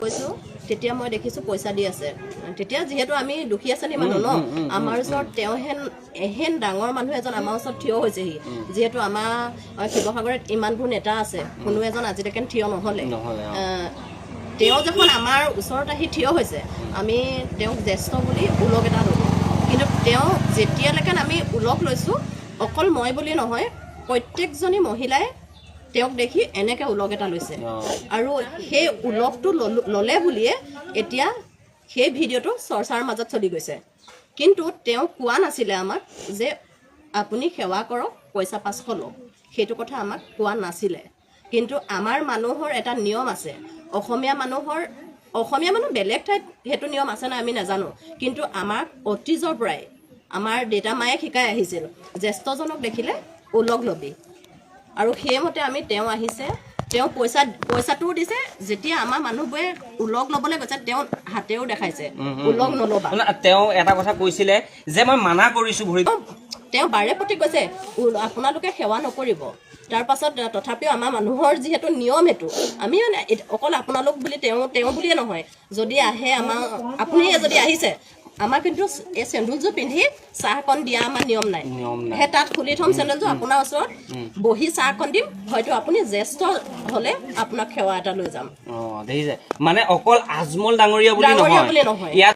কৈছো তেতিয়া মই দেখিছো পইচা দি আছে তেতিয়া যেহেতু আমি দুখীয়া শ্ৰেণী মানুহ ন আমাৰ ওচৰত তেওঁ হেন ডাঙৰ মানুহ এজন আমাৰ ওচৰত থিয় হৈছেহি যেহেতু আমাৰ শিৱসাগৰত ইমানবোৰ নেতা আছে কোনো এজন আজিলৈকে থিয় নহলে তেওঁ যখন আমাৰ ওচৰত আহি থিয় হৈছে আমি তেওঁক জ্যেষ্ঠ বুলি উলগ এটা ল'লো কিন্তু তেওঁ যেতিয়ালৈকে আমি উলগ লৈছো অকল মই বুলি নহয় প্ৰত্যেকজনী মহিলাই তেওঁক দেখি এনেকে উলগ এটা লৈছে আৰু সেই উলগটো ললে বুলিয়ে এতিয়া সেই ভিডিঅ'টো চৰ্চাৰ মাজত চলি গৈছে কিন্তু তেওঁ কোৱা নাছিলে আমাক যে আপুনি সেৱা কৰক পইচা 500 লওক সেইটো কথা আমাক কোৱা নাছিলে কিন্তু আমাৰ মানুহৰ এটা নিয়ম আছে অসমীয়া মানুহ বেলেগ ঠাইত হেতু নিয়ম আছে না আমি নাজানো কিন্তু আমাক অতীজৰ পৰাই আমাৰ দেউতা মায়ে শিকাই আহিছিল জ্যেষ্ঠজনক দেখিলে উলগ লবি আৰু সেইমতে আমি তেওঁ আহিছে তেওঁ পইচাটো দিছে যেতিয়া আমাৰ মানুহবোৰে উলগ লবলৈ গৈছে তেওঁ হাতেও দেখাইছে উলগ নলবা তেওঁ এটা কথা কৈছিলে যে মই মানা কৰিছো ভৰি তেওঁ বাৰে প্ৰতি কৈছে আপোনালোকে সেৱা নকৰিব তাৰ পাছত তথাপিও আমাৰ মানুহৰ যিহেতু নিয়ম হেতু আমি মানে অকল আপোনালোক বুলি তেওঁ বুলিয়ে নহয় যদি আহে আমাৰ আপুনি যদি আহিছে আমাৰ কিন্তু এই চেণ্ডেলযোৰ পিন্ধি চাহকণ দিয়া আমাৰ নিয়ম নাই সেই তাত খুলি থম চেণ্ডেলযোৰ আপোনাৰ ওচৰত বহি চাহকণ দিম হয়তো আপুনি জ্যেষ্ঠ হলে আপোনাক সেৱা এটা লৈ যাম দেখিছে মানে অকল আজমল ডাঙৰীয়া বুলি নহয় ইয়াত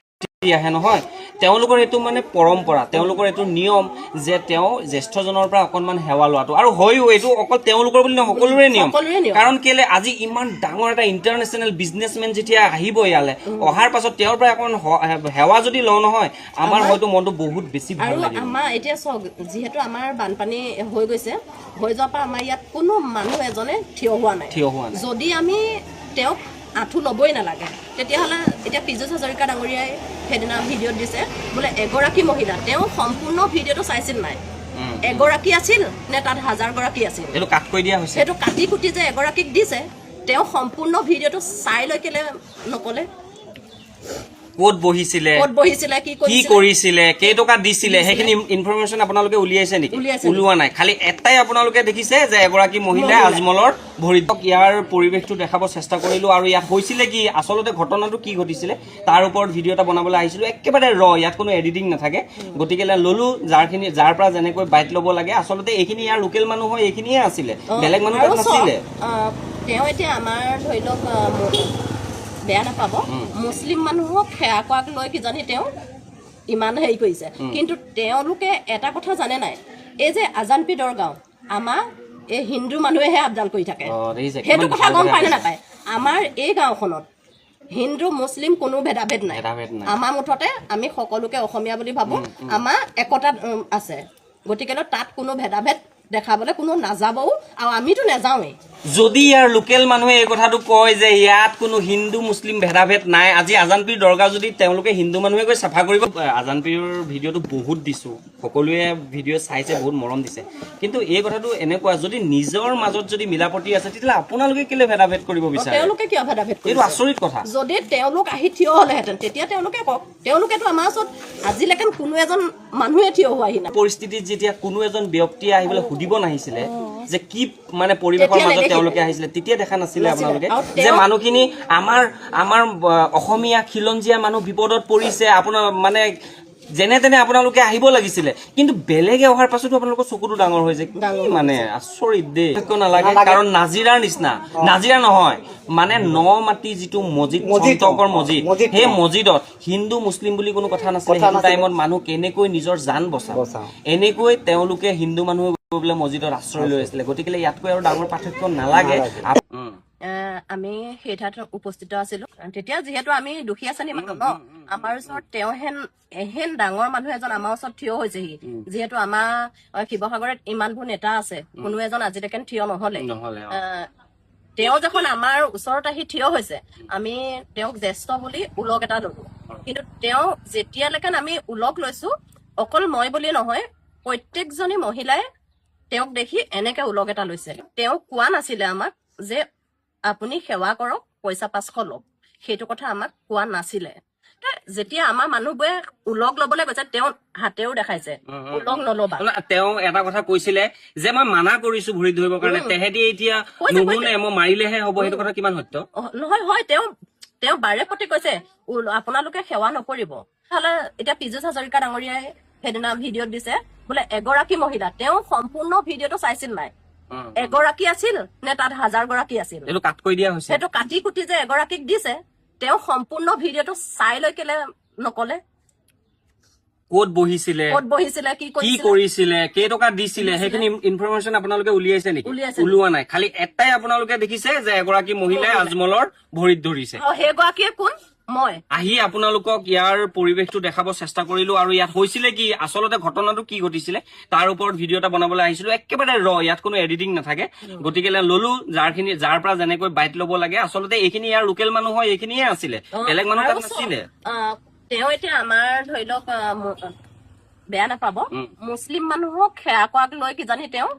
আহে নহয় তেওঁলোকৰ এইটো মানে পৰম্পৰা তেওঁলোকৰ এইটো নিয়ম যে তেওঁ জ্যেষ্ঠজনৰ পৰা অকণমান সেৱা লোৱাটো আৰু হয়ও এইটো অকল তেওঁলোকৰ বুলি নহয় সকলোৰে নিয়ম কাৰণ কেলে আজি ইমান ডাঙৰ এটা ইণ্টাৰনেশ্যনেল বিজনেছমেন যেতিয়া আহিব ইয়ালে অহাৰ পাছত তেওঁৰ পৰা অকণ সেৱা যদি লওঁ নহয় আমাৰ হয়তো মনটো বহুত বেছি ভাল লাগে আমাৰ এতিয়া চাওক যিহেতু আমাৰ বানপানী হৈ গৈছে হৈ যোৱাৰ পৰা আমাৰ ইয়াত কোনো মানুহ এজনে থিয় হোৱা নাই যদি আমি তেওঁক আঁঠু ল'বই নালাগে তেতিয়াহ'লে এতিয়া পীযুষ হাজৰিকা ডাঙৰীয়াই সেইদিনা ভিডিঅ'ত দিছে বোলে এগৰাকী মহিলা তেওঁ সম্পূৰ্ণ ভিডিঅ'টো চাইছিল নাই এগৰাকী আছিল নে তাত 1000 গৰাকী আছিল এইটো কাট কৰি দিয়া হৈছে সেইটো কাটি কুটি যে এগৰাকীক দিছে তেওঁ সম্পূৰ্ণ ভিডিঅ'টো চাই লৈ কেলে নকলে ক'ত বহিছিলে কি কৰিছিলে কেইটকা দিছিলে সেইখিনি ইনফৰমেশ্যন আপোনালোকে উলিয়াইছে নেকি উলিওৱা নাই খালি এটাই আপোনালোকে দেখিছে যে এগৰাকী মহিলাই আজমলৰ ভৰিত ইয়াৰ পৰিৱেশটো দেখাব চেষ্টা কৰিলো আৰু ইয়াত হৈছিলে কি আচলতে ঘটনাটো কি ঘটিছিলে তাৰ ওপৰত ভিডিঅ' এটা বনাবলৈ আহিছিলো একেবাৰে ইয়াত কোনো এডিটিং নাথাকে গতিকে ললো যাৰ পৰা যেনেকৈ বাইট ল'ব লাগে আচলতে এইখিনি ইয়াৰ লোকেল মানুহ হয় এইখিনিয়ে আছিলে বেলেগ মানুহ নাছিলে তেওঁ এতিয়া আমাৰ ধৰি লওক বেয়া নাপাব মুছলিম মানুহক সেৱা কৰাক লৈ কিজানি তেওঁ ইমান হেৰি কৰিছে কিন্তু তেওঁলোকে এটা কথা জানে নাই এই যে আজানপি দৰগাঁও আমাৰ এই হিন্দু মানুহেহে আপডাল কৰি থাকে সেইটো কথা গম পায় নে নাপায় আমাৰ এই গাঁওখনত হিন্দু মুছলিম কোনো ভেদাভেদ নাই আমাৰ মুঠতে আমি সকলোকে অসমীয়া বুলি ভাবো আমাৰ একতা আছে গতিকে তাত কোনো ভেদাভেদ দেখাবলৈ কোনো নাযাবও আৰু আমিতো নাযাওঁৱেই যদি ইয়াৰ লোকেল মানুহে এই কথাটো কয় যে ইয়াত কোনো হিন্দু মুছলিম ভেদাভেদ নাই আজি আজানপীৰ দৰগাহ যদি তেওঁলোকে হিন্দু মানুহে গৈ চাফা কৰিব আজানপীৰ ভিডিঅ'টো বহুত দিছো সকলোৱে ভিডিঅ' চাইছে বহুত মৰম দিছে কিন্তু এই কথাটো এনেকুৱা যদি নিজৰ মাজত যদি মিলাপতি আছে তেতিয়াহ'লে আপোনালোকে কেলে ভেদাভেদ কৰিব বিচাৰে তেওঁলোকে কিয় ভেদাভেদ এইটো আচৰিত কথা যদি তেওঁলোক আহি থিয় হ'লেহেঁতেন তেতিয়া তেওঁলোকে কওক তেওঁলোকেতো আমাৰ ওচৰত আজিলৈকে কোনো এজন মানুহে থিয় হোৱাহি নাই পৰিস্থিতিত যেতিয়া কোনো এজন ব্যক্তি আহিবলৈ সুধিব নাহিছিলে যে কি মানে পৰিৱেশৰ মাজত তেওঁলোকে আহিছিলে তেতিয়া দেখা নাছিলে আপোনালোকে যে মানুহখিনি আমাৰ অসমীয়া খিলঞ্জীয়া মানুহ বিপদত পৰিছে আপোনাৰ মানে যেনে তেনে আপোনালোকে আহিব লাগিছিলে কিন্তু বেলেগে অহাৰ পাছতো আপোনালোকৰ চকুটো ডাঙৰ হৈ যায় মানে আচৰিত দেই নালাগে কাৰণ নাজিৰাৰ নিচিনা নাজিৰা নহয় মানে ন মাটি যিটো মছজিদ সন্তকৰ মছজিদ সেই মছজিদত হিন্দু মুছলিম বুলি কোনো কথা নাছিলে সেইটো টাইমত মানুহ কেনেকৈ নিজৰ জান বচাব এনেকৈ তেওঁলোকে হিন্দু মানুহ বোলে মছজিদত আশ্ৰয় লৈ আছিলে গতিকে ইয়াতকৈ আৰু ডাঙৰ পাৰ্থক্য নালাগে আমি সেই ঠাইত উপস্থিত আছিলো তেতিয়া যিহেতু আমি দুখীয়া শ্ৰেণী মানুহ ন আমাৰ ওচৰত তেওঁ হেন ডাঙৰ মানুহ এজন আমাৰ ওচৰত থিয় হৈছেহি যিহেতু আমাৰ শিৱসাগৰত ইমানবোৰ নেতা আছে কোনো এজন আজিলৈকে থিয় নহলে তেওঁ যখন আমাৰ ওচৰত আহি থিয় হৈছে আমি তেওঁক জ্যেষ্ঠ বুলি উলগ এটা ল'লো কিন্তু তেওঁ যেতিয়ালৈকে আমি উলগ লৈছো অকল মই বুলি নহয় প্ৰত্যেকজনী মহিলাই তেওঁক দেখি এনেকে উলগ এটা লৈছে তেওঁ কোৱা নাছিলে আমাক যে আপুনি সেৱা কৰক পইচা 500 লওক সেইটো কথা আমাক কোৱা নাছিলে যেতিয়া আমাৰ মানুহবোৰে উলগ লবলৈ গৈছে তেওঁ হাতেও দেখাইছে উলগ নলবা তেওঁ এটা কথা কৈছিলে যে মই মানা কৰিছো ভৰি ধৰিবৰ কাৰণে তেহেঁতি এতিয়া নুশুনে মই মাৰিলেহে হ'ব সেইটো কথা কিমান সত্য নহয় হয় তেওঁ তেওঁ বাৰে প্ৰতি কৈছে আপোনালোকে সেৱা নকৰিব হলে এতিয়া পীযুষ হাজৰিকা ডাঙৰীয়াই সেইদিনা ভিডিঅ'ত দিছে বোলে এগৰাকী মহিলা তেওঁ সম্পূৰ্ণ ভিডিঅ'টো চাইছিল নাই এগৰাকী আছিল নে তাত 1000 গৰাকী আছিল এইটো কাট কৰি দিয়া হৈছে সেইটো কাটি কুটি যে এগৰাকীক দিছে তেওঁ সম্পূৰ্ণ ভিডিঅ'টো চাই লৈ কেলে নকলে ক'ত বহিছিলে কি কৰিছিলে কেইটকা দিছিলে সেইখিনি ইনফৰমেশ্যন আপোনালোকে উলিয়াইছে নেকি ওলোৱা নাই খালি এটাই আপোনালোকে দেখিছে যে এগৰাকী মহিলাই আজমলৰ ভৰিত ধৰিছে সেইগৰাকীয়ে কোন মই আহি আপোনালোকক ইয়াৰ পৰিৱেশটো দেখাব চেষ্টা কৰিলো আৰু ইয়াত হৈছিলে কি আচলতে ঘটনাটো কি ঘটিছিলে তাৰ ওপৰত ভিডিঅ' এটা বনাবলৈ আহিছিলো একেবাৰে ইয়াত কোনো এডিটিং নাথাকে গতিকে ললো যাৰ পৰা যেনেকৈ বাইট ল'ব লাগে আচলতে এইখিনি ইয়াৰ লোকেল মানুহ হয় এইখিনিয়ে আছিলে বেলেগ মানুহ তাত নাছিলে তেওঁ এতিয়া আমাৰ ধৰি লওক বেয়া নাপাব মুছলিম মানুহক সেৱা কৰাক লৈ কিজানি তেওঁ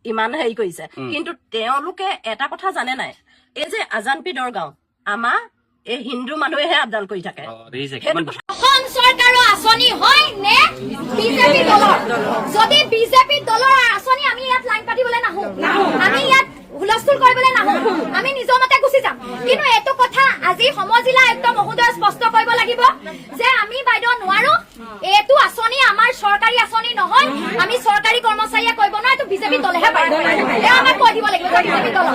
ইমান হেৰি কৰিছে কিন্তু তেওঁলোকে এটা কথা জানে নাই এই যে আজানপি দৰগাঁও আমাৰ এই হিন্দু মানুহেহে আপডাল কৰি থাকে অসম চৰকাৰৰ আঁচনি হয় নে বিজেপি দলৰ যদি বিজেপি দলৰ আঁচনি আমি ইয়াত লাইন পাতিবলৈ নাহো আমি ইয়াত হুলস্থুল কৰিবলৈ নাহো আমি নিজৰ মতে গুচি যাম কিন্তু এইটো কথা আজি সমজিলা আয়ুক্ত মহোদয় স্পষ্ট কৰিব লাগিব যে আমি বাইদেউ নোৱাৰো এইটো আঁচনি আমাৰ চৰকাৰী আঁচনি নহয় আমি চৰকাৰী কৰ্মচাৰীয়ে কৰিব নোৱাৰো এইটো বিজেপি দলেহে পাৰিব আমাক কৈ দিব লাগিব বিজেপি দল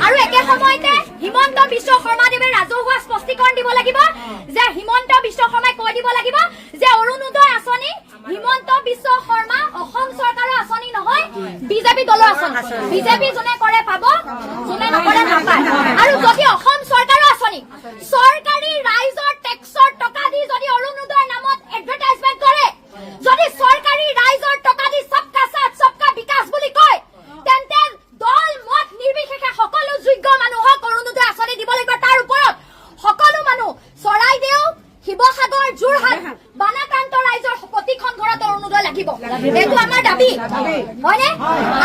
আৰু একে সময়তে হিমন্ত বিশ্ব শৰ্মাদেৱে ৰাজহুৱা স্পষ্টীকৰণ দিব লাগিব যে হিমন্ত বিশ্ব শৰ্মাই কৈ দিব লাগিব যে অৰুণোদয় আঁচনি হিমন্ত বিশ্ব শৰ্মা অসম চৰকাৰৰ আঁচনি নহয় বিজেপি দলৰ আঁচনি বিজেপি যোনে কৰে পাব যোনে নকৰে নাপায় আৰু যদি অসম চৰকাৰৰ আঁচনি চৰকাৰী ৰাইজৰ টেক্সৰ টকা দি যদি অৰুণোদয়ৰ নামত এডভাৰটাইজমেণ্ট কৰে যদি চৰকাৰী ৰাইজৰ টকা দি সবকা সাথ সবকা বিকাশ বুলি কয় তেন্তে দল মত নিৰ্বিশেষে সকলো যোগ্য মানুহক অৰুণোদয় আঁচনি দিব লাগিব তাৰ ওপৰত সকলো মানুহ চৰাইদেউ শিৱসাগৰ যোৰহাট বানাক্ৰান্ত ৰাইজৰ প্ৰতিখন ঘৰত অৰুণোদয় লাগিব এইটো আমাৰ দাবী হয়নে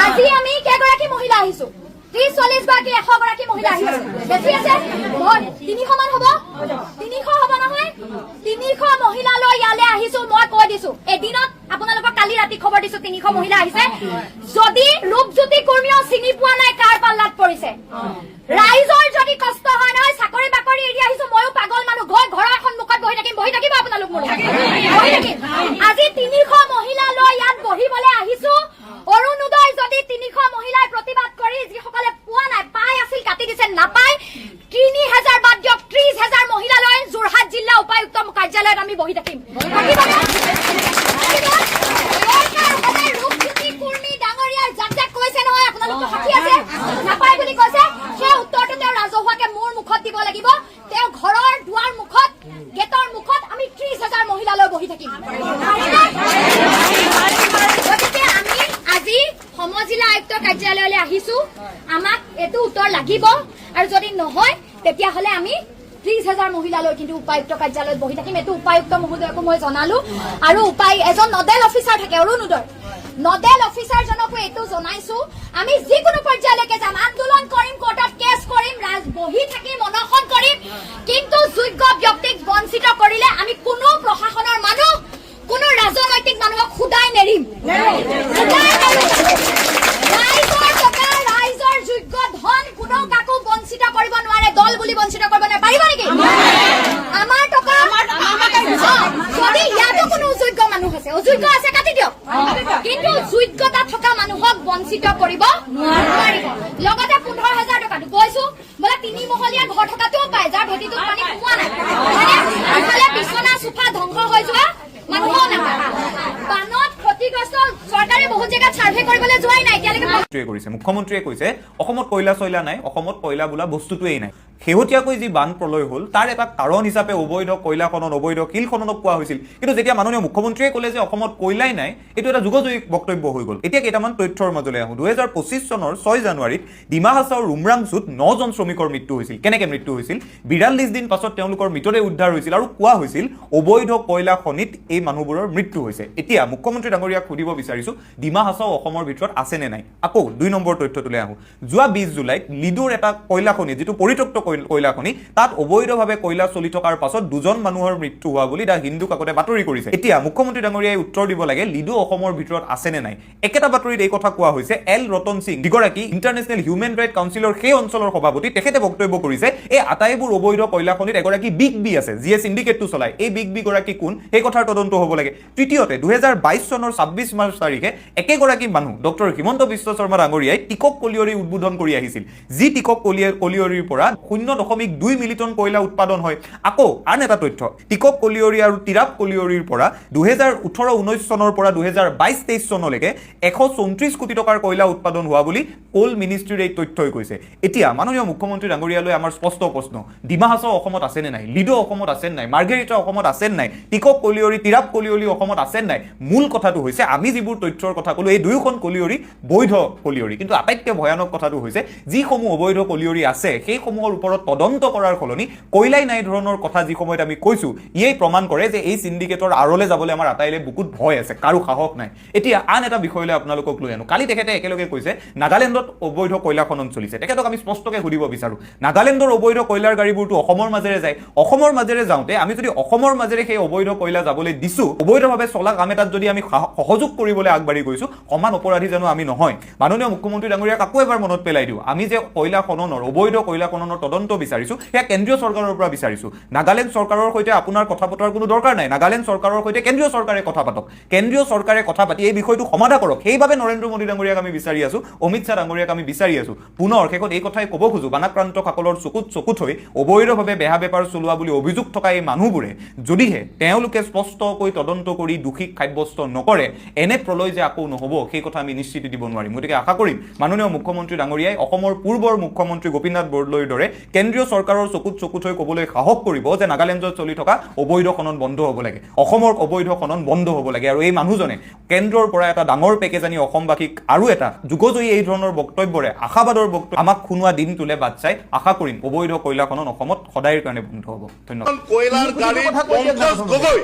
আজি আমি কেইগৰাকী মহিলা আহিছো 30-40 গৰাকী 100 গৰাকী মহিলা আহিছে বেছি আছে 300 মান হ'ব 300 হ'ব নহয় 300 মহিলা লৈ ইয়ালৈ আহিছো মই কৈ দিছো এদিনত আপোনালোকক কালি ৰাতি খবৰ দিছো 300 মহিলা আহিছে যদি ৰূপজ্যোতি কুৰ্মীও চিনি পোৱা নাই কাৰ পাল্লাত পৰিছে ৰাইজৰ যদি কষ্ট হয় নহয় চাকৰি বাকৰি এৰি আহিছো ময়ো পাগল মানুহ ঘৰৰ সন্মুখত বহি থাকিব আপোনালোক মোৰ বহি থাকিম আজি 300 মহিলা লৈ ইয়াত বহিবলৈ আহিছো অৰুণোদয় যদি 300 মহিলাই প্ৰতিবাদ কৰি যিসকলে পোৱা নাই পাই আছিল কাটি দিছে নাপায় 3000 বাদ দিয়ক 30000 মহিলা লৈ যোৰহাট জিলা উপায়ুক্ত কাৰ্যালয়ত আমি বহি থাকিম ৰূপজ্যোতি কুৰ্মী ডাঙৰীয়াৰ যাক কৈছে নহয় আপোনালোকে সাক্ষী আছে নাপায় বুলি কৈছে সেই উত্তৰটো তেওঁ ৰাজহুৱাকে মোৰ মুখত দিব লাগিব তেওঁ ঘৰৰ দুৱাৰ মুখত গেটৰ মুখত আমি 30000 মহিলা লৈ বহি থাকিম গতিকে আমি আজি সমজিলা আয়ুক্ত কাৰ্যালয়লৈ আহিছো আমাক এইটো উত্তৰ লাগিব আৰু যদি নহয় তেতিয়াহ'লে আমি 30,000 মহিলালৈ কিন্তু উপায়ুক্ত কাৰ্যালয়ত বহি থাকিম এইটো উপায়ুক্ত মহোদয়কো মই জনালো আৰু এজন নডেল অফিচাৰ থাকে অৰুণোদয় নডেল অফিচাৰজনকো এইটো জনাইছো আমি যিকোনো পৰ্যায়লৈকে যাম আন্দোলন কৰিম কোৰ্টত কেছ কৰিম বহি থাকিম অনশন কৰিম কিন্তু যোগ্য ব্যক্তিক বঞ্চিত কৰিলে আমি কোনো প্ৰশাসনৰ মানুহ কোনো ৰাজনৈতিক মানুহক খুদাই নেৰিম ৰাইজৰ টকা ৰাইজৰ যোগ্য ধন কোনো কাকো বঞ্চিত কৰিব নোৱাৰে দল বুলি বঞ্চিত কৰিব নোৱাৰে পাৰিব নেকি আমাৰ টকা যদি ইয়াতো কোনো যোগ্য মানুহ আছে অযোগ্য আছে কাটি দিয়ক কিন্তু যোগ্যতা থকা মানুহক বঞ্চিত কৰিব নোৱাৰিব লগতে 15,000 টকাটো কৈছো বোলে 3 মহলীয়া ঘৰ থকাটোও পায় যাৰ ভেটিটোত পানী সোমোৱা নাই ইফালে বিছনা চোফা ধ্বংস হৈ যোৱা মানুহও নাপায় বানত ক্ষতিগ্ৰস্ত চৰকাৰে বহুত জেগাত চাৰ্ভে কৰিবলৈ যোৱাই নাই এতিয়ালৈকে কৰিছে মুখ্যমন্ত্ৰীয়ে কৈছে অসমত কয়লা চয়লা নাই অসমত কয়লা বোলা বস্তুটোৱেই নাই শেহতীয়াকৈ যি বান প্ৰলয় হ'ল তাৰ এটা কাৰণ হিচাপে অবৈধ কয়লা খনন অবৈধ শিল খননক কোৱা হৈছিল কিন্তু যেতিয়া মাননীয় মুখ্যমন্ত্ৰীয়ে ক'লে যে অসমত কয়লাই নাই এইটো এটা যুগযুগী বক্তব্য হৈ গ'ল এতিয়া কেইটামান তথ্যৰ মাজলৈ আহোঁ 2025 চনৰ 6 জানুৱাৰীত ডিমা হাছাওৰ ৰুমৰাংচুত 9জন শ্ৰমিকৰ মৃত্যু হৈছিল কেনেকৈ মৃত্যু হৈছিল 42 দিন পাছত তেওঁলোকৰ মৃতদেহ উদ্ধাৰ হৈছিল আৰু কোৱা হৈছিল অবৈধ কয়লা খনিত এই মানুহবোৰৰ মৃত্যু হৈছে এতিয়া মুখ্যমন্ত্ৰী ডাঙৰীয়াক সুধিব বিচাৰিছো ডিমা হাছাও অসমৰ ভিতৰত আছে নে নাই আকৌ 2 নম্বৰ তথ্যটোলৈ আহো যোৱা 20 জুলাইত লিডুৰ এটা কয়লা খনি যেটো পৰিত্যক্ত কয়লা খনি তাত অবৈধভাৱে কয়লা চলি থকাৰ পাছত দুজন মানুহৰ মৃত্যু হোৱা বুলি দা হিন্দু কাকতে বাতৰি কৰিছে এতিয়া মুখ্যমন্ত্ৰী ডাঙৰীয়াই উত্তৰ দিব লাগে লিডু অসমৰ ভিতৰত আছে নে নাই একেটা বাতৰিত এই কথা কোৱা হৈছে এল ৰতন সিং যিগৰাকী ইন্টাৰনেশ্যনেল হিউমেন ৰাইট কাউন্সিলৰ সেই অঞ্চলৰ সভাপতি তেখেতে বক্তব্য কৰিছে এই আটাইবোৰ অবৈধ কয়লা খনিত এগৰাকী বিগ বি আছে যিয়ে সিন্ডিকেটটো চলায় এই বিগ বি গৰাকী কোন এই কথাৰ তদন্ত হ'ব লাগে তৃতীয়তে 2022 চনৰ 26 মাৰ্চ তাৰিখে একেগৰাকী মানুহ ডক্টৰ হিমন্ত বিশ্ব শৰ্মা ডাঙৰীয়াই টিকক কলিয়ৰী উদ্বোধন কৰি আহিছিল যি টিকক কলিয়ৰীৰ পৰা 0.2 মিলিটন কয়লা উৎপাদন হয় আকৌ আন এটা তথ্য টিকক কলিয়ৰী আৰু তিৰাপ কলিয়ৰীৰ পৰা 2018-19 চনৰ পৰা 2022-23 চনলৈকে 134 কোটি টকাৰ কয়লা উৎপাদন হোৱা বুলি কোল মিনিষ্ট্ৰীৰ এই তথ্যই কৈছে এতিয়া মাননীয় মুখ্যমন্ত্ৰী ডাঙৰীয়ালৈ আমাৰ স্পষ্ট প্ৰশ্ন ডিমা হাছাও অসমত আছে নে নাই লিডো অসমত আছে নাই মাৰ্গেৰিটা অসমত আছে নাই টিকক কলিয়ৰী তিৰাপ কলিয়ৰী অসমত আছে নাই মূল কথাটো হৈছে আমি যিবোৰ তথ্যৰ কথা কলো এই দুয়োখন কলিয়ৰী বৈধ কলিয়ৰী কিন্তু আটাইতকৈ ভয়ানক কথাটো হৈছে যিসমূহ অবৈধ কলিয়ৰী আছে সেই সমূহৰ ওপৰত তদন্ত কৰাৰ ফলনি কয়লাই নাই ধৰণৰ কথা যি সময়ত আমি কৈছো ইয়েই প্ৰমাণ কৰে যে এই সিন্ডিকেটৰ আৰলে যাবলৈ আমাৰ আটাইলে বুকুত ভয় আছে কাৰো সাহস নাই এতিয়া আন এটা বিষয়লৈ আপোনালোকক লৈ আনো কালি তেখেতে একেলগে কৈছে নাগালেণ্ডত অবৈধ কয়লা খনন চলিছে তেখেতক আমি স্পষ্টকৈ সুধিব বিচাৰো নাগালেণ্ডৰ অবৈধ কয়লাৰ গাড়ীবোৰটো অসমৰ মাজেৰে যায় অসমৰ মাজেৰে যাওঁতে আমি যদি অসমৰ মাজেৰে সেই অবৈধ কয়লা যাবলৈ দিছো অবৈধভাৱে চলা কাম এটাত যদি আমি সহযোগ কৰিবলৈ আগবাঢ়ি গৈছো সমান অপৰাধী জানো আমি নহয় মাননীয় মুখ্যমন্ত্ৰী ডাঙৰীয়াক আকৌ এবাৰ মনত পেলাই দিওঁ আমি যে কয়লা খননৰ অবৈধ কয়লা খননৰ তদন্ত বিচাৰিছো সেয়া কেন্দ্ৰীয় চৰকাৰৰ পৰা বিচাৰিছো নাগালেণ্ড চৰকাৰৰ সৈতে আপোনাৰ কথা পতাৰ কোনো দৰকাৰ নাই নাগালেণ্ড চৰকাৰৰ সৈতে কেন্দ্ৰীয় চৰকাৰে কথা পাতক কেন্দ্ৰীয় চৰকাৰে কথা পাতি এই বিষয়টো সমাধা কৰক সেইভাবে নৰেন্দ্ৰ মোদী ডাঙৰীয়াক আমি বিচাৰি আছো অমিত শাহ ডাঙৰীয়াক আমি বিচাৰি আছো পুনৰ শেষত এই কথাই ক'ব খোজো বানাক্ৰান্তসকলৰ চকুত হৈ অবৈধভাৱে বেহা বেপাৰ চলোৱা বুলি অভিযোগ থকা এই মানুহবোৰে যদিহে তেওঁলোকে স্পষ্টকৈ তদন্ত কৰি দোষীক সাব্যস্ত নকৰে এনে প্ৰলয় যে আকৌ নহব সেই কথা আমি নিশ্চিত দিব নোৱাৰিম গতিকে আশা কৰিম মাননীয় মুখ্যমন্ত্ৰী ডাঙৰীয়াই অসমৰ পূৰ্বৰ মুখ্যমন্ত্ৰী গোপীনাথ বৰদলৈৰ দৰে কেন্দ্ৰীয় চৰকাৰৰ চকুত হৈ ক'বলৈ সাহস কৰিব যে নাগালেণ্ডত চলি থকা অবৈধ খনন বন্ধ হ'ব লাগে অসমৰ অবৈধ খনন বন্ধ হ'ব লাগে আৰু এই মানুহজনে কেন্দ্ৰৰ পৰা এটা ডাঙৰ পেকেজ আনি অসমবাসীক আৰু এটা যুগজয়ী এই ধৰণৰ বক্তব্যৰে আশাবাদৰ বক্তব্য আমাক শুনোৱা দিনটোলে বাট চাই আশা কৰিম অবৈধ কয়লা খনন অসমত সদায়ৰ কাৰণে বন্ধ হ'ব ধন্যবাদ কয়লাৰ গাড়ী পঞ্কজ গগৈ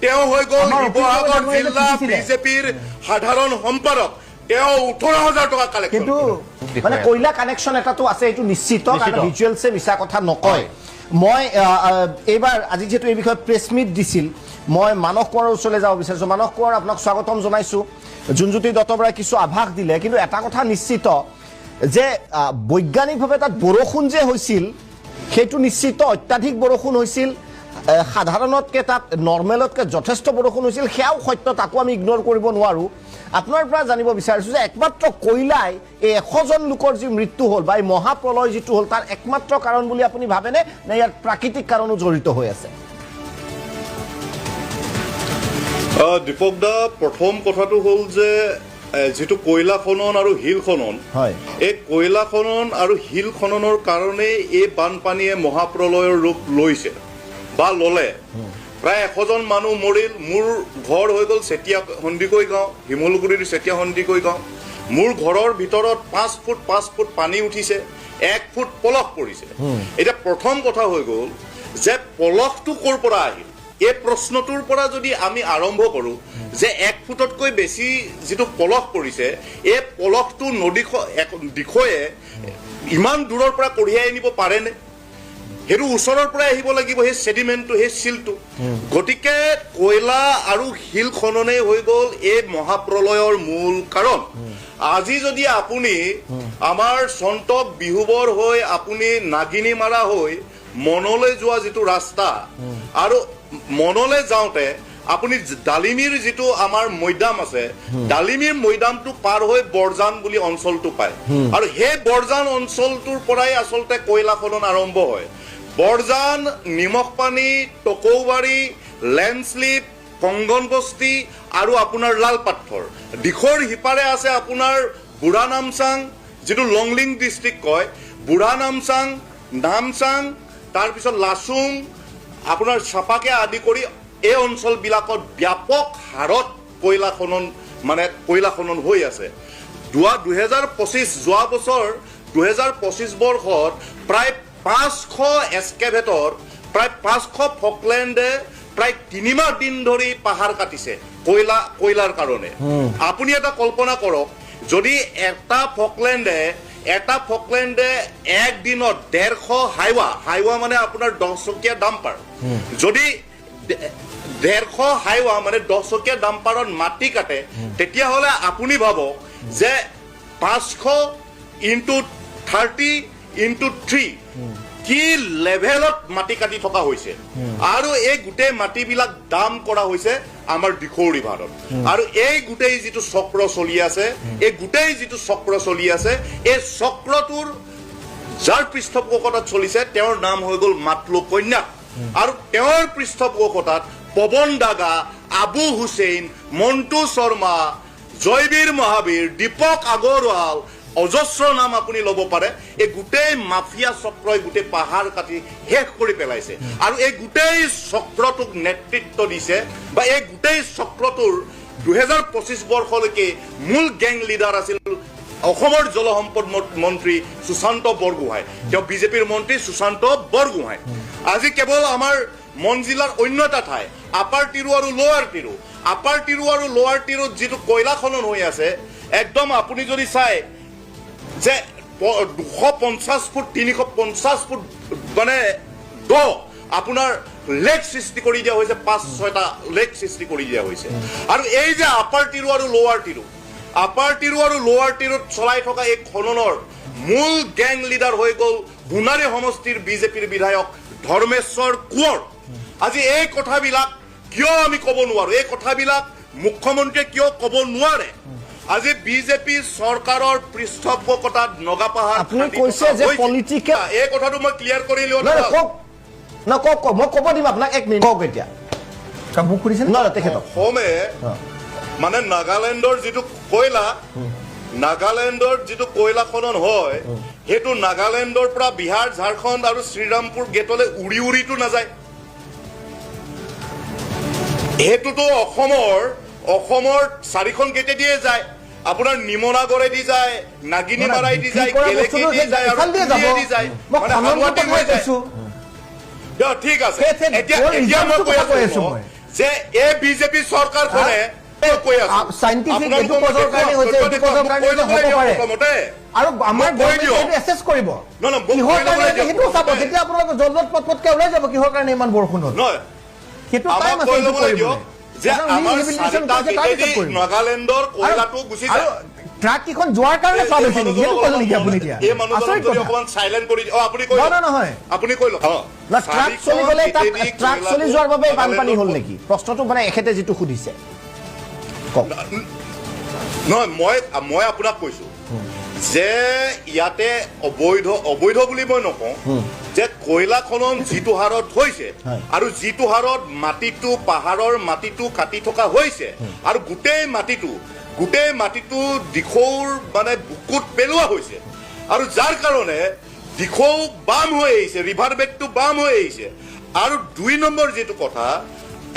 তেওঁ হৈ গ'ল শিৱসাগৰ জিলা বিজেপিৰ সাধাৰণ সম্পাদক তেওঁ 18,000 টকা কালেক্ট কিন্তু মানে কয়লা কানেকশ্যন এটাতো আছে এইটো নিশ্চিত কাৰণ ভিজুৱেলছে মিছা কথা নকয় মই এইবাৰ আজি যেহেতু এই বিষয়ে প্ৰেছ মিট দিছিল মই মানস কোঁৱৰৰ ওচৰলৈ যাব বিচাৰিছোঁ মানস কোঁৱৰ আপোনাক স্বাগতম জনাইছোঁ জোনজ্যোতি দত্তবৰাই কিছু আভাস দিলে কিন্তু এটা কথা নিশ্চিত যে বৈজ্ঞানিকভাৱে তাত বৰষুণ যে হৈছিল সেইটো নিশ্চিত অত্যাধিক বৰষুণ হৈছিল সাধাৰণতকৈ তাত নৰ্মেলতকৈ যথেষ্ট বৰষুণ হৈছিল সেয়াও সত্য তাকো আমি ইগন'ৰ কৰিব নোৱাৰোঁ আপোনাৰ পৰা জানিব বিচাৰিছোঁ যে একমাত্ৰ কয়লাই এই 100 জন লোকৰ যি মৃত্যু হ'ল বা এই মহাপ্ৰলয় যিটো হ'ল তাৰ একমাত্ৰ কাৰণ বুলি আপুনি ভাবেনে নে ইয়াৰ প্ৰাকৃতিক কাৰণো জড়িত হৈ আছে দীপক দা প্ৰথম কথাটো হ'ল যে যেটো কয়লা খনন আৰু হিল খনন হয় এই কয়লা খনন আৰু হিল খননৰ কাৰণে এই বানপানীয়ে মহাপ্ৰলয়ৰ ৰূপ লৈছে বা ললে প্ৰায় 100 জন মানুহ মৰিল মোৰ ঘৰ হৈ গ'ল চেতিয়া সন্দিকৈ গাঁও হিমলগুৰিৰ চেতিয়া সন্দিকৈ গাঁও মোৰ ঘৰৰ ভিতৰত 5 ফুট পানী উঠিছে 1 ফুট পলস পৰিছে এটা প্ৰথম কথা হৈ গ'ল যে পলসটো ক'ৰ পৰা আহিল এই প্ৰশ্নটোৰ পৰা যদি আমি আৰম্ভ কৰো যে 1 ফুটতকৈ বেছি যেটো পলস পৰিছে এই পলসটো নদী দিশয়ে ইমান দূৰৰ পৰা কঢ়িয়াই আনিব পাৰেনে হেৰু ওচৰৰ পৰা আহিব লাগিব সেই সেডিমেন্টটো সেই সিলটো গটিকে কয়লা আৰু হিল খননে হৈ গ'ল এই মহাপ্ৰলয়ৰ মূল কাৰণ আজি যদি আপুনি আমাৰ সন্তক বিহুবৰ হৈ আপুনি নাগিনী মাৰা হৈ মনলৈ যোৱা যেটো ৰাস্তা আৰু মনলৈ যাওঁতে আপুনি ডালিমিৰ যেটো আমাৰ মৈদাম আছে ডালিমিৰ মৈদামটো পাৰ হৈ বৰজান বুলি অঞ্চলটো পায় আৰু সেই বৰজান অঞ্চলটোৰ পৰাই আসলতে কয়লা খনন আৰম্ভ হয় বৰজান নিমখপানী টকৌবাৰী লেণ্ডস্লিপ কংগনবস্তি আৰু আপোনাৰ লাল পাথৰ দিখৰ হিপাৰে আছে আপোনাৰ বুঢ়া নামচাং যেটো লংলিং ডিস্ট্ৰিক্ট কয় বুঢ়া নামচাং নামচাং তাৰ পিছত লাচুং আপোনাৰ চাপাকে আদি কৰি এই অঞ্চলবিলাকত ব্যাপক হাৰত কয়লা খনন হৈ আছে 2025 যোৱা বছৰ 2025 বৰ্ষত প্ৰায় 500 এক্সকেভেটৰ প্ৰায় 500 ফকলেণ্ডে প্ৰায় 3 মাহ দিন ধৰি পাহাৰ কাটিছে কয়লাৰ কাৰণে আপুনি এটা কল্পনা কৰক যদি এটা ফকলেণ্ডে একদিনত 150 হাইৱা মানে আপোনাৰ 10 চকীয়া ডাম্পাৰ, যদি 150 হাইৱা মানে 10 চকীয়া ডাম্পাৰত মাটি কাটে, তেতিয়াহ'লে আপুনি ভাবক যে 500 × 30 × 3 কি লেভেলত মাটি কাটি থকা হৈছে। আৰু এই গোটেই মাটিবিলাক দাম কৰা হৈছে আমাৰ দিখৌ ৰিভাৰত। আৰু এই গোটেই যিটো চক্ৰ চলি আছে, এই চক্ৰটোৰ যাৰ পৃষ্ঠপোষকতাত চলিছে তেওঁৰ নাম হৈ গ'ল মাতলু কন্যাক। আৰু তেওঁৰ পৃষ্ঠপোষকতাত পৱন দাগা, আবু হুছেইন, মন্টু শৰ্মা, জয়বীৰ মহাবীৰ, দীপক আগৰৱাল, অজস্ৰ নাম আপুনি ল'ব পাৰে। এই গোটেই মাফিয়া চক্ৰই গোটেই পাহাৰ কাটি শেষ কৰি পেলাইছে। আৰু এই গোটেই চক্ৰটোক নেতৃত্ব দিছে বা এই গোটেই চক্ৰটোৰ 2025 বৰ্ষলৈকে মূল গেং লিডাৰ আছিল অসমৰ জলসম্পদ মন্ত্ৰী সুশান্ত বৰগোহাঁই। তেওঁ বিজেপিৰ মন্ত্ৰী সুশান্ত বৰগোহাঁই। আজি কেৱল আমাৰ মন জিলাৰ অন্য এটা ঠাই আপাৰ টিৰু আৰু লোৱাৰ টিৰু, আপাৰ টিৰু আৰু লোৱাৰ টিৰুত যিটো কয়লা খনন হৈ আছে, একদম আপুনি যদি চাই যে 250 ফুট 350 ফুট মানে আপোনাৰ লেক সৃষ্টি কৰি দিয়া হৈছে, 5-6টা লেক সৃষ্টি কৰি দিয়া হৈছে। আৰু এই যে আপাৰ টিৰু আৰু লোৱাৰ টিৰুত চলাই থকা এই খননৰ মূল গেং লিডাৰ হৈ গ'ল সোণাৰী সমষ্টিৰ বিজেপিৰ বিধায়ক ধৰ্মেশ্বৰ কোঁৱৰ। আজি এই কথাবিলাক কিয় আমি ক'ব নোৱাৰো, এই কথাবিলাক মুখ্যমন্ত্ৰীয়ে কিয় ক'ব নোৱাৰে? আজি বিজেপি চৰকাৰৰ পৃষ্ঠপোষকতাত নগাপাহাৰ আপুনি কৈছে যে পলিটিকেল, এই কথাটো মই ক্লিয়াৰ কৰি লিও কওক মই ক'ব দিম আপোনাক, 1 মিনিট কওক। এতিয়া মোক সুধিছে নহয় তেখেতক অসমে মানে নাগালেণ্ডৰ যিটো কয়লা খনন হয়, সেইটো নাগালেণ্ডৰ পৰা বিহাৰ, ঝাৰখণ্ড আৰু শ্ৰীৰামপুৰ গেটলৈ উৰিটো নাযায়। সেইটোতো অসমৰ 4খন গেটে দিয়ে যায়। আপোনাৰ নিমনাগড়েদি যায়, নাগিনীমাৰাইদি যায়, গেলেকী দি যায় আৰু দি যায়, মানে হালুৱাটি হৈ যায়। ঠিক আছে, এতিয়া মই কৈ আছো যে এই বিজেপি চৰকাৰখনে কৈ আছো সাইন্টিফিক এইটো পজৰ কাৰণে হৈছে, এইটো পজৰ কাৰণে হ'ব পাৰে আৰু আমাৰ গভৰ্ণমেণ্টে এছেছ কৰিব কিহৰ কাৰণে সেইটো চাব। যেতিয়া আপোনালোকে জলদত পটপটকে ওলাই যাব কিহৰ কাৰণে ইমান বৰষুণ হ'ল, সেইটো টাইম আছে এইটো কৰিবলৈ। যে আমাৰ নাগালেণ্ডৰ কয়লাটো গুচি যায়, ট্ৰাক কেইখন যোৱাৰ কাৰণে চব হৈছে নেকি সেইটো ক'লে নেকি আপুনি? এতিয়া এই মানুহজনক যদি অকমান সাইলেন্ট কৰি আপুনি কৈ নহয় আপুনি কৈ লওক না, ট্ৰাক চলি গ'লে ট্ৰাক চলি যোৱাৰ বাবে বানপানী হ'ল নেকি? প্ৰশ্নটো মানে এখেতে যিটো সুধিছে কওক। নহয়, মই আপোনাক কৈছো যে ইয়াতে অবৈধ বুলি মই নকওঁ, যে কয়লা খনন যিটো হাৰত হৈছে আৰু যিটো হাৰত মাটিটো পাহাৰৰ মাটিটো কাটি থকা হৈছে আৰু গোটেই মাটিটো দিখৌৰ মানে বুকুত পেলোৱা হৈছে, আৰু যাৰ কাৰণে দিখৌ বাম হৈ আহিছে, ৰিভাৰ বেডটো বাম হৈ আহিছে। আৰু 2 নম্বৰ যিটো কথা,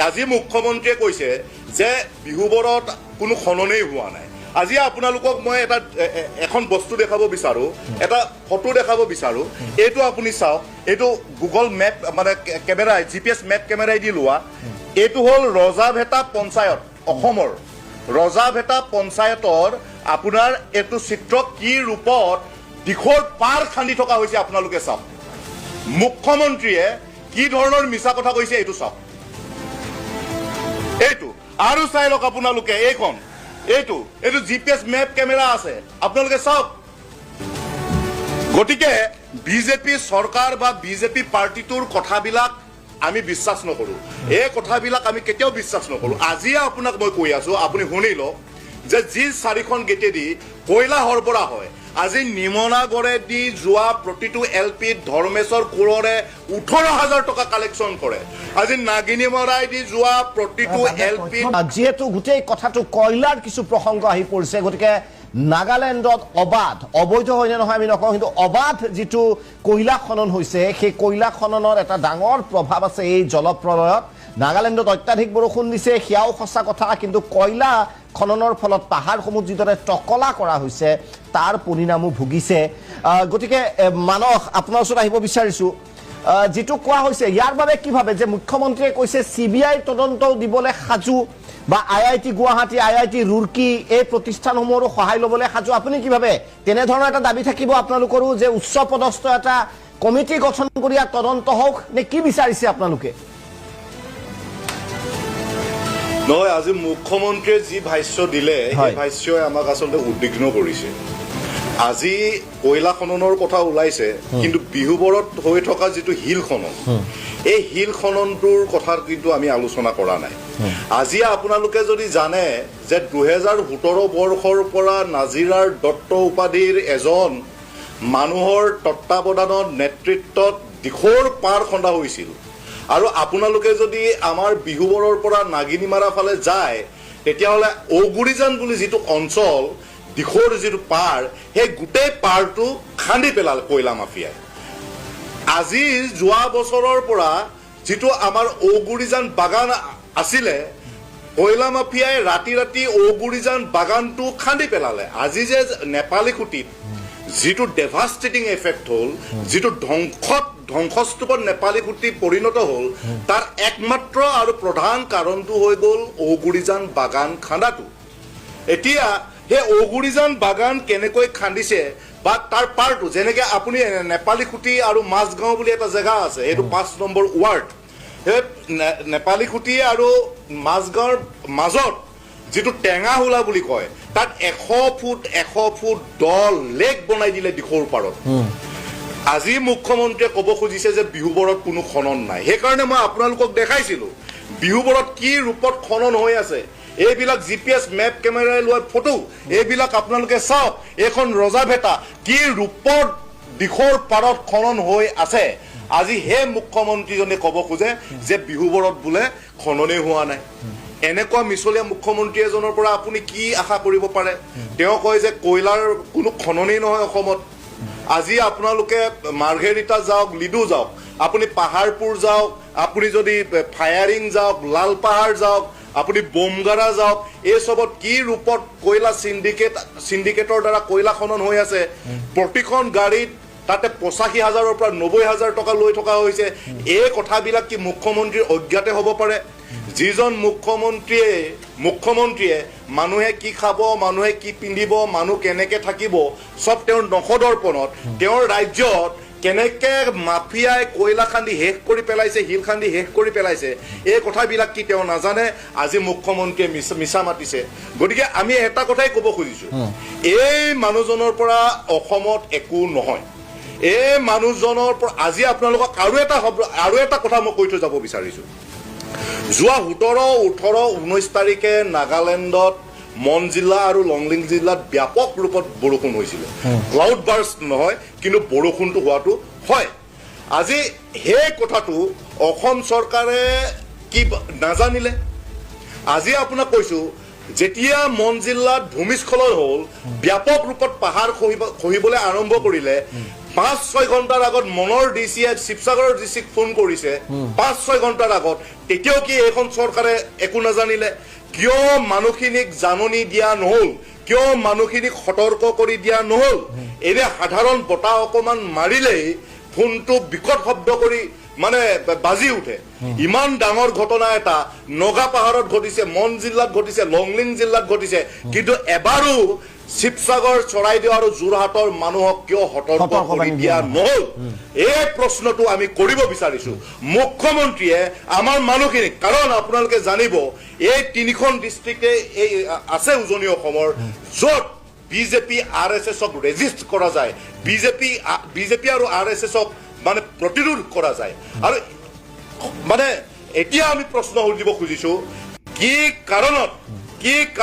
আজি মুখ্যমন্ত্ৰীয়ে কৈছে যে বিহুবৰত কোনো খননেই হোৱা নাই। আজি আপোনালোকক মই এখন বস্তু দেখাব বিচাৰো, এটা ফটো দেখাব বিচাৰো। এইটো আপুনি চাওক, এইটো গুগল মেপ মানে কেমেৰাই GPS মেপ কেমেৰাই দি লোৱা। এইটো হ'ল ৰজাভেটা পঞ্চায়ত, অসমৰ ৰজাভেটা পঞ্চায়তৰ আপোনাৰ এইটো চিত্ৰ কি ৰূপত দিখৌৰ পাৰ খান্দি থকা হৈছে আপোনালোকে চাওক। মুখ্যমন্ত্ৰীয়ে কি ধৰণৰ মিছা কথা কৈছে এইটো চাওক, এইটো আৰু চাই লওক আপোনালোকে। এইটো GPS মেপ কেমেৰা আছে, আপোনালোকে চাওক। গতিকে বিজেপি চৰকাৰ বা বিজেপি পাৰ্টিটোৰ কথাবিলাক আমি বিশ্বাস নকৰো, এই কথাবিলাক আমি কেতিয়াও বিশ্বাস নকৰো। আজি আপোনাক মই কৈ আছো, আপুনি শুনি লওক যে যি 4খন গেটেদি কয়লা সৰবৰাহ হয়, আজি নিমনাগড়েদি যোৱা প্ৰতিটো LPত ধৰ্মেশ্বৰ কোঁৱৰে 18,000 টকা কালেকশ্যন কৰে। আজি নাগিনীমাৰাইদি যোৱা প্ৰতিটো LPত যিহেতু গোটেই কথাটো কয়লাৰ কিছু প্ৰসংগ আহি পৰিছে, গতিকে নাগালেণ্ডত অবৈধ হয়নে নহয় আমি নকওঁ, কিন্তু অবাধ যিটো কয়লা খনন হৈছে, সেই কয়লা খননৰ এটা ডাঙৰ প্ৰভাৱ আছে এই জলপ্ৰলয়ত। নাগালেণ্ডত অত্যাধিক বৰষুণ দিছে, সেয়াও সঁচা কথা, কিন্তু কয়লা খননৰ ফলত পাহাৰসমূহ যিদৰে টকলা কৰা হৈছে তাৰ পৰিণামো ভুগিছে। গতিকে মানস আপোনাৰ ওচৰত আহিব বিচাৰিছোঁ, যিটো কোৱা হৈছে ইয়াৰ বাবে কি ভাবে যে মুখ্যমন্ত্ৰীয়ে কৈছে CBI তদন্ত দিবলৈ সাজু, বা IIT গুৱাহাটী, IIT ৰুৰকি এই প্ৰতিষ্ঠানসমূহৰো সহায় ল'বলৈ সাজু আপুনি কি ভাবে তেনেধৰণৰ এটা দাবী থাকিব আপোনালোকৰো যে উচ্চ পদস্থ এটা কমিটি গঠন কৰি তদন্ত হওক নে কি বিচাৰিছে আপোনালোকে নহয় আজি মুখ্যমন্ত্ৰীয়ে যি ভাষ্য দিলে সেই ভাষ্যই আমাক আচলতে উদ্বিগ্ন কৰিছে আজি কয়লা খননৰ কথা ওলাইছে কিন্তু বিহুবৰত হৈ থকা যিটো হিল খনন এই হিল খননটোৰ কথা কিন্তু আমি আলোচনা কৰা নাই আজি আপোনালোকে যদি জানে যে 2017 বৰ্ষৰ পৰা নাজিৰাৰ দত্ত উপাধিৰ এজন মানুহৰ তত্ত্বাৱধানত নেতৃত্বত দিখৰ পাৰ খন্দা হৈছিল আৰু আপোনালোকে যদি আমাৰ বিহুবৰৰ পৰা নাগিনিমাৰা ফালে যায় তেতিয়াহ'লে ঔগুৰিজান বুলি যিটো অঞ্চল দিখৰ যিটো পাৰ সেই গোটেই পাৰটো খান্দি পেলালে কয়লা মাফিয়াই আজি যোৱা বছৰৰ পৰা যিটো আমাৰ ঔগুৰিজান বাগান আছিলে কয়লা মাফিয়াই ৰাতি ৰাতি ঔগুৰিজান বাগানটো খান্দি পেলালে আজি যে নেপালী খুঁটিত যিটো ডেভাষ্টেটিং এফেক্ট হ'ল যিটো ধ্বংসস্তূপত নেপালী খুঁটি পৰিণত হ'ল তাৰ একমাত্ৰ আৰু প্ৰধান কাৰণটো হৈ গ'ল ঔগুৰিজান বাগান খান্দাটো এতিয়া সেই ঔগুৰিজান বাগান কেনেকৈ খান্দিছে বা তাৰ পাৰটো যেনেকৈ আপুনি নেপালী খুঁটি আৰু মাজগাঁও বুলি এটা জেগা আছে সেইটো 5 নম্বৰ ৱাৰ্ড সেই নেপালী খুঁটি আৰু মাজগাঁৱৰ মাজত যিটো টেঙাহোলা বুলি কয় তাত 100 ফুট দল লেক বনাই দিলে দিখৰ পাৰত আজি মুখ্যমন্ত্ৰীয়ে ক'ব খুজিছে যে বিহুবৰত কোনো খনন নাই সেইকাৰণে মই আপোনালোকক দেখাইছিলো বিহুবৰত কি ৰূপত খনন হৈ আছে এইবিলাক GPS মেপ কেমেৰাই লোৱা ফটো এইবিলাক আপোনালোকে চাওক এখন ৰজাভেটা কি ৰূপত দিখৰ পাৰত খনন হৈ আছে আজি হে মুখ্যমন্ত্ৰীজনে ক'ব খোজে যে বিহুবৰত বোলে খননেই হোৱা নাই এনেকুৱা মিছলীয়া মুখ্যমন্ত্ৰী এজনৰ পৰা আপুনি কি আশা কৰিব পাৰে তেওঁ কয় যে কয়লাৰ কোনো খননেই নহয় অসমত আজি আপোনালোকে মাৰ্ঘেৰিটা যাওক লিডু যাওক আপুনি পাহাৰপুৰ যাওক আপুনি যদি ফায়াৰিং যাওক লাল পাহাৰ যাওক আপুনি বোমগাৰা যাওক এই সবত কি ৰূপত কয়লা সিন্ডিকেটৰ দ্বাৰা কয়লা খনন হৈ আছে প্ৰতিখন গাড়ীত তাতে 85,000ৰ পৰা 90,000 টকা লৈ থকা হৈছে এই কথাবিলাক কি মুখ্যমন্ত্ৰীৰ অজ্ঞাতে হ'ব পাৰে যিজন মুখ্যমন্ত্ৰীয়ে মানুহে কি খাব মানুহে কি পিন্ধিব মানুহ কেনেকে থাকিব সব তেওঁৰ নখদৰ্পণত তেওঁৰ ৰাজ্যত কেনেকে মাফিয়াই কয়লা খান্দি শেষ কৰি পেলাইছে হিল খান্দি শেষ কৰি পেলাইছে এই কথাবিলাক কি তেওঁ নাজানে আজি মুখ্যমন্ত্ৰীয়ে মিছা মাতিছে গতিকে আমি এটা কথাই ক'ব খুজিছো এই মানুহজনৰ পৰা অসমত একো নহয় এই মানুহজনৰ পৰা আজি আপোনালোকক আৰু এটা কথা মই কৈ থৈ যাব বিচাৰিছো যোৱা 17, 18, 19 তাৰিখে নাগালেণ্ডত মন জিলা আৰু লংলিং জিলাত ব্যাপক ৰূপত বৰষুণ হৈছিল ক্লাউড বাৰ্ষ্ট নহয় কিন্তু বৰষুণটো হোৱাটো হয় আজি সেই কথাটো অসম চৰকাৰে কি নাজানিলে আজি আপোনাক কৈছো যেতিয়া মন জিলাত ভূমিস্খলন হ'ল ব্যাপক ৰূপত পাহাৰ খহিবলৈ আৰম্ভ কৰিলে 5-6 ঘণ্টাৰ আগত মনৰ ডিচিয়ে শিৱসাগৰৰ ডিচিক ফোন কৰিছে 5-6 ঘণ্টাৰ আগত তেতিয়াও কি এইখন চৰকাৰে একো নাজানিলে কিয় মানুহখিনিক জাননী দিয়া নহল কিয় মানুহখিনিক সতৰ্ক কৰি দিয়া নহল এনে সাধাৰণ বতাহ অকমান মাৰিলেই ফোনটো বিকট শব্দ কৰি মানে বাজি উঠে ইমান ডাঙৰ ঘটনা এটা নগা পাহাৰত ঘটিছে মন জিলাত ঘটিছে লংলিং জিলাত ঘটিছে কিন্তু এবাৰো শিৱসাগৰ চৰাইদেউ আৰু যোৰহাটৰ মানুহক কিয় সতৰ্ক কৰি দিয়া নহল এই প্ৰশ্নটো আমি কৰিব বিচাৰিছো মুখ্যমন্ত্ৰীয়ে আমাৰ মানুহখিনিক কাৰণ আপোনালোকে জানিব এই তিনিখন ডিষ্ট্ৰিক্টে এই আছে উজনি অসমৰ য'ত বিজেপি RSSক ৰেজিষ্ট কৰা যায় বিজেপি আৰু RSSক মানে প্ৰতিৰোধ কৰা যায় আৰু মানে এতিয়া আমি প্ৰশ্ন সুধিব খুজিছো কি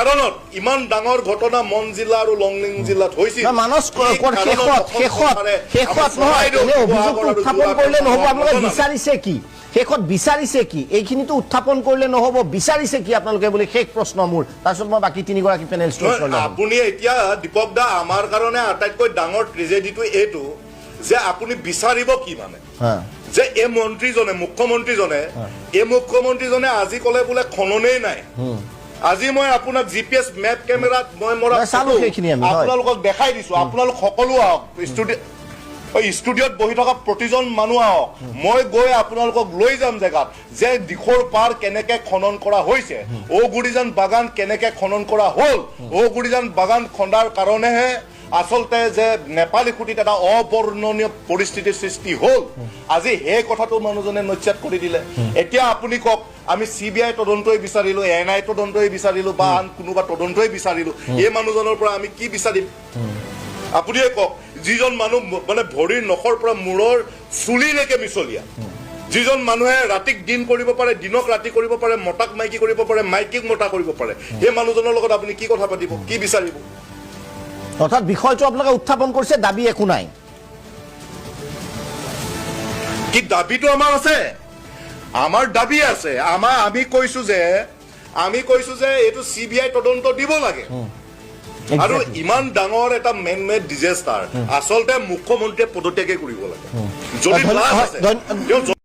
কাৰণত ইমান ডাঙৰ ঘটনা মন জিলা আৰু লংলিং জিলাত হৈছিল বিচাৰিছে কি এইখিনিতো উত্থাপন কৰিলে নহব বিচাৰিছে কি আপোনালোকে বুলি শেষ প্ৰশ্ন মোৰ তাৰপিছত মই বাকী তিনিগৰাকী পেনেলিষ্ট আপুনি এতিয়া দীপক দা আমাৰ কাৰণে আটাইতকৈ ডাঙৰ ট্ৰেজেডিটো এইটো যে আপুনি বিচাৰিব কি মানে যে এই মুখ্যমন্ত্ৰীজনে আজি কলে বোলে খননেই নাই আজি মই আপোনাক GPS মেপ কেমেৰাত মই আপোনালোকক দেখাই দিছো আপোনালোক সকলো ষ্টুডিঅ'ত বহি থকা প্ৰতিজন মানুহ আহক, মই গৈ আপোনালোকক লৈ যাম জেগাত যে দিশৰ পাৰ কেনেকে খনন কৰা হৈছে, ঔগুৰিজান বাগান কেনেকে খনন কৰা হ'ল, ঔগুৰিজান বাগান খন্দাৰ কাৰণেহে আচলতে যে নেপালী খুঁটিত এটা অবৰ্ণনীয় পৰিস্থিতিৰ সৃষ্টি হ'ল। আজি সেই কথাটো মানুহজনে নস্যাৎ কৰি দিলে। এতিয়া আপুনি কওক, আমি CBI তদন্তই বিচাৰিলো, NI তদন্তই বিচাৰিলো বা আন কোনোবা তদন্তই বিচাৰিলো, এই মানুহজনৰ পৰা আমি কি বিচাৰিম? আপুনিয়ে কওক, যিজন মানুহ মানে ভৰিৰ নখৰ পৰা মূৰৰ চুলিলৈকে মিছলীয়া, যিজন মানুহে ৰাতিক দিন কৰিব পাৰে, দিনক ৰাতি কৰিব পাৰে, মতাক মাইকী কৰিব পাৰে, মাইকীক মতা কৰিব পাৰে, সেই মানুহজনৰ লগত আপুনি কি কথা পাতিব, কি বিচাৰিব? অৰ্থাৎ বিষয়টো আপোনালোকে উত্থাপন কৰিছে, দাবী একো নাই। কি দাবীটো আমাৰ আছে, আমাৰ দাবী আছে। আমি কৈছো যে এইটো CBI তদন্ত দিব লাগে। আৰু ইমান ডাঙৰ এটা মেন মেড ডিজাষ্টাৰ আচলতে মুখ্যমন্ত্ৰীয়ে পদত্যাগে কৰিব লাগে। যদি লাভ আছে